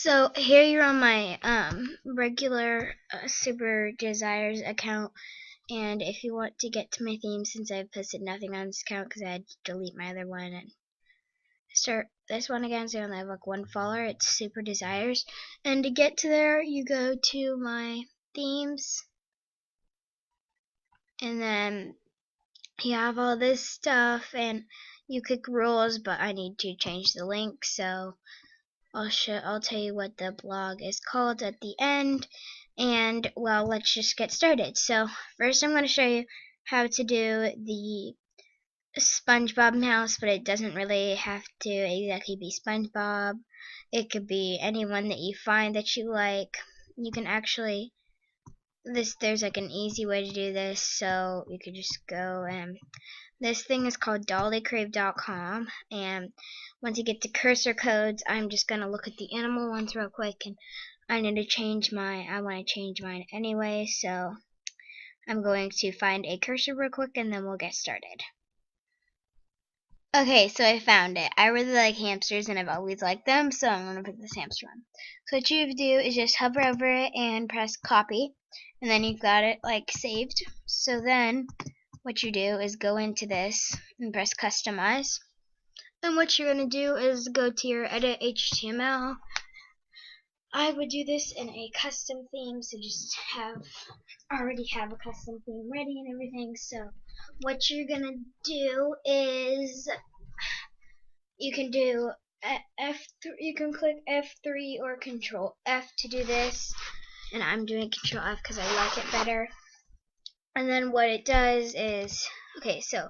So here you're on my regular Super Desires account, and if you want to get to my theme, since I've posted nothing on this account because I had to delete my other one and start this one again, so I only have like one follower, it's Super Desires. And to get to there, you go to my themes, and then you have all this stuff, and you click rules, but I need to change the link, so I'll tell you what the blog is called at the end. And well, let's just get started. So first I'm going to show you how to do the SpongeBob mouse, but it doesn't really have to exactly be SpongeBob. It could be anyone that you find that you like. You can actually there's like an easy way to do this, so you could just go and this thing is called dollycrave.com, and once you get to cursor codes, I'm just going to look at the animal ones real quick, and I want to change mine anyway, so I'm going to find a cursor real quick and then we'll get started. Okay, so I found it. I really like hamsters and I've always liked them, so I'm going to pick this hamster one. So what you do is just hover over it and press copy, and then you've got it like saved. So then what you do is go into this and press customize, and what you're going to do is go to your edit HTML. I would do this in a custom theme, so just already have a custom theme ready and everything. So what you're going to do is you can do F3, you can click F3 or Control F to do this, and I'm doing Control F because I like it better. And then what it does is, okay, so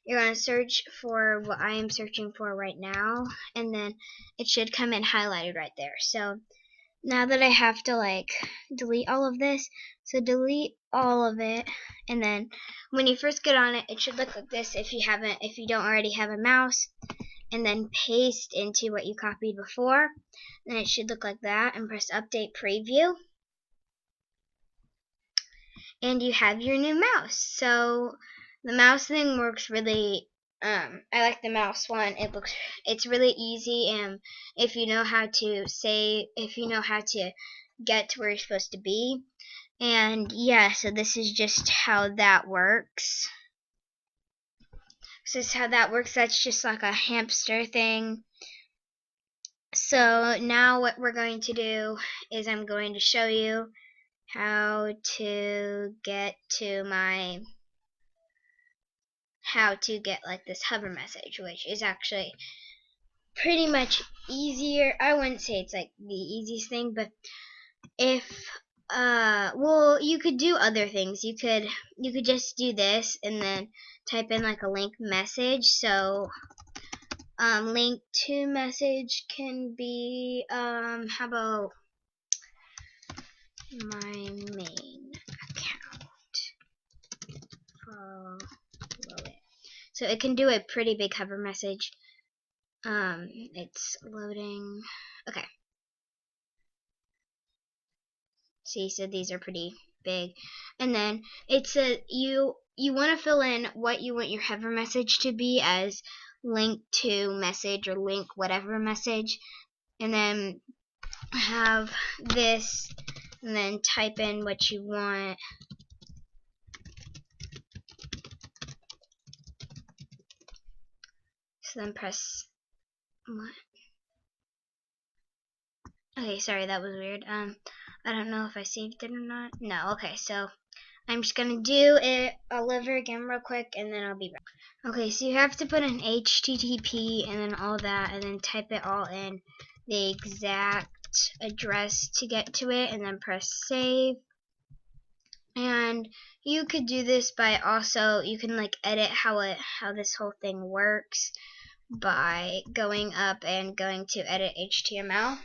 you're going to search for what I am searching for right now, and then it should come in highlighted right there. So now that I have to like delete all of this, so delete all of it, and then when you first get on it, it should look like this if you don't already have a mouse, and then paste into what you copied before, then it should look like that, and press update preview. And you have your new mouse. So the mouse thing works really, I like the mouse one. It's really easy, and if you know how to get to where you're supposed to be. And yeah, so this is just how that works. That's just like a hamster thing. So now what we're going to do is I'm going to show you how to get like this hover message, which is actually pretty much easier. I wouldn't say it's like the easiest thing, but if well, you could do other things. You could just do this and then type in like a link message. So link to message can be how about my main account, follow it. So it can do a pretty big hover message. It's loading. Okay. See, so these are pretty big. And then it's you want to fill in what you want your hover message to be as link to message or link whatever message, and then have this, and then type in what you want. So then press what? Okay, sorry, that was weird. I don't know if I saved it or not. No, okay, so I'm just gonna do it all over again real quick, and then I'll be back. Okay, so you have to put in HTTP and then all that, and then type it all in the exact address to get to it, and then press save. And you could do this by also, you can like edit how this whole thing works by going up and going to edit HTML.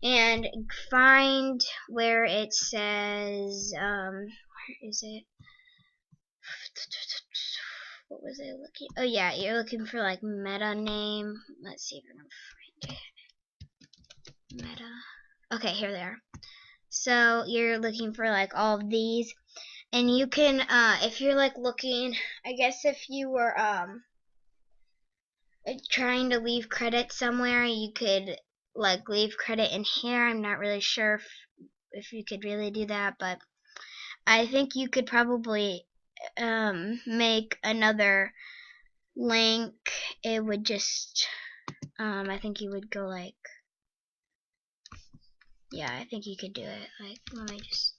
And find where it says, where is it? What was I looking? Oh yeah, you're looking for like meta name. Let's see if I can find it. Meta. Okay, here they are. So you're looking for like all of these, and you can, if you're like looking, I guess if you were trying to leave credits somewhere, you could like leave credit in here. I'm not really sure if you could really do that, but I think you could probably make another link. It would just I think you would go like, yeah, I think you could do it. Like, let me just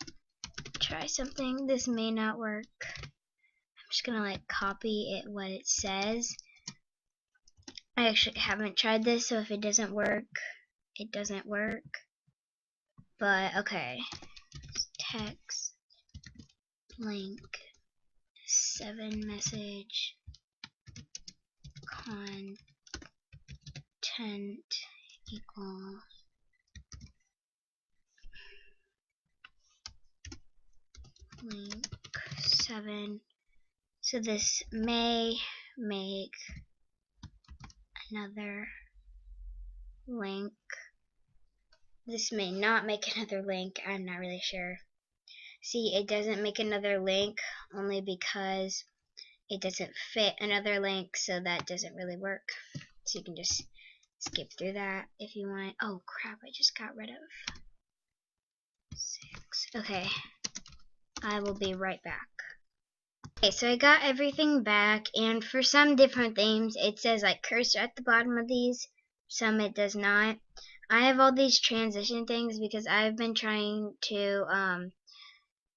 try something. This may not work. I'm just gonna like copy it what it says. I actually haven't tried this, so if it doesn't work, it doesn't work. But okay, text link 7 message content equal link 7. So this may make another link. This may not make another link. I'm not really sure. See, it doesn't make another link only because it doesn't fit another link, so that doesn't really work. So you can just skip through that if you want. Oh crap, I just got rid of 6. Okay, I will be right back. Okay, so I got everything back, and for some different things it says like cursor at the bottom of these, some it does not. I have all these transition things because I've been trying to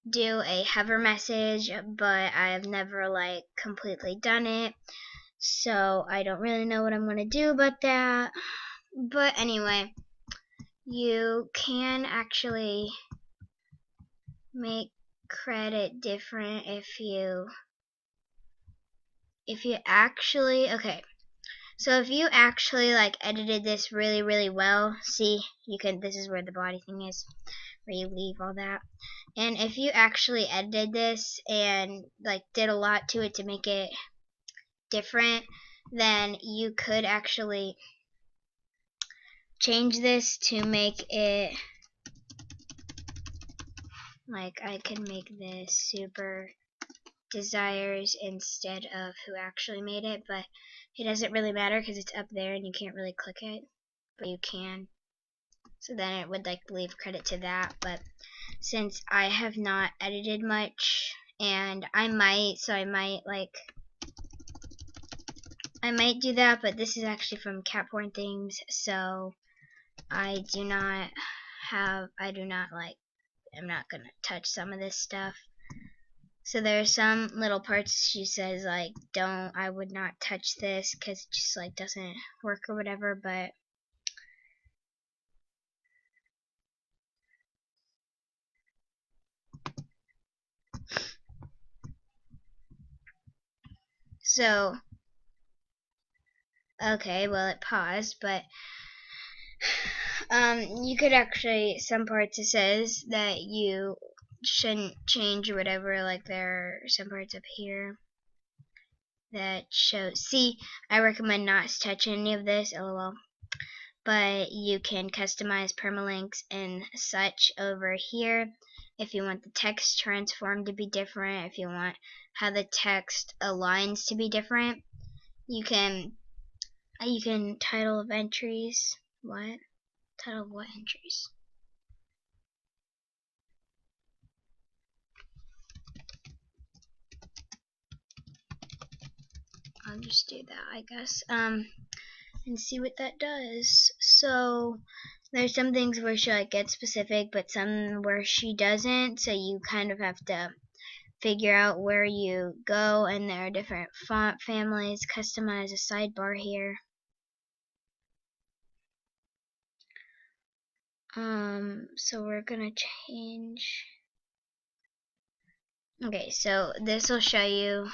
do a hover message, but I've never like completely done it, so I don't really know what I'm gonna do about that. But anyway, you can actually make credit different if you actually, okay, so if you actually like edited this really well, see, you can, this is where the body thing is, where you leave all that. And if you actually edited this and like did a lot to it to make it different, then you could actually change this to make it like, I can make this super desires instead of who actually made it, but it doesn't really matter because it's up there and you can't really click it, but you can. So then it would like leave credit to that, but since I have not edited much, and I might do that, but this is actually from Cat Porn Things, so I'm not gonna touch some of this stuff. So there are some little parts she says like, I would not touch this because it just like doesn't work or whatever, but so okay, well it paused, but you could actually, some parts it says that you shouldn't change or whatever, like there are some parts up here that show, see, I recommend not touching any of this, lol, but you can customize permalinks and such over here if you want the text transform to be different, if you want how the text aligns to be different. You can title of entries, what? Title of what entries? I'll just do that, I guess, and see what that does. So there's some things where she like gets specific, but some where she doesn't, so you kind of have to figure out where you go, and there are different font families. Customize a sidebar here. So we're gonna change. Okay, so this will show you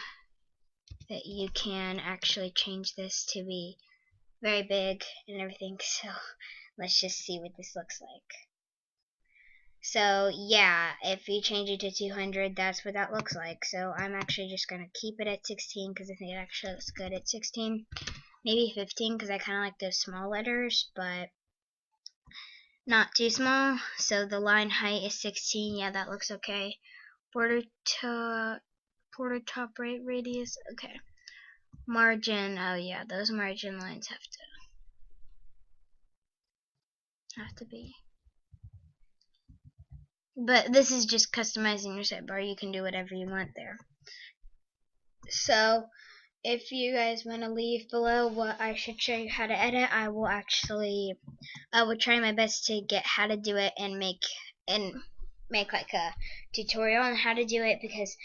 that you can actually change this to be very big and everything, so let's just see what this looks like. So yeah, if you change it to 200, that's what that looks like. So I'm actually just going to keep it at 16 because I think it actually looks good at 16. Maybe 15 because I kind of like those small letters, but not too small. So the line height is 16. Yeah, that looks okay. Border top right radius. Okay. Margin. Oh yeah, those margin lines have to have to be. But this is just customizing your sidebar. You can do whatever you want there. So if you guys want to leave below what I should show you how to edit, I will try my best to get how to do it and make like a tutorial on how to do it, because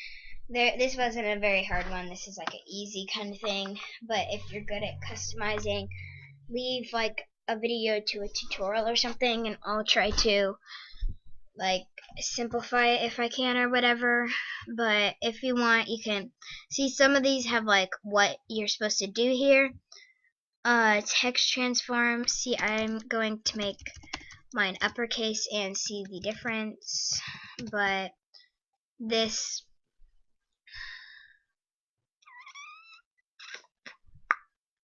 this wasn't a very hard one. This is like an easy kind of thing. But if you're good at customizing, leave like a video to a tutorial or something, and I'll try to like simplify it if I can or whatever. But if you want, you can see some of these have like what you're supposed to do here. Text transform. See, I'm going to make mine uppercase and see the difference. But this,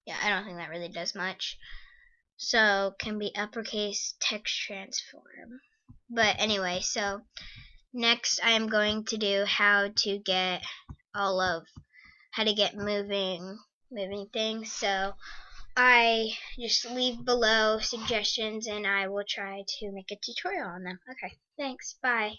yeah, I don't think that really does much. So can be uppercase text transform. But anyway, so next I am going to do how to get moving things. So I just leave below suggestions and I will try to make a tutorial on them. Okay, thanks, bye.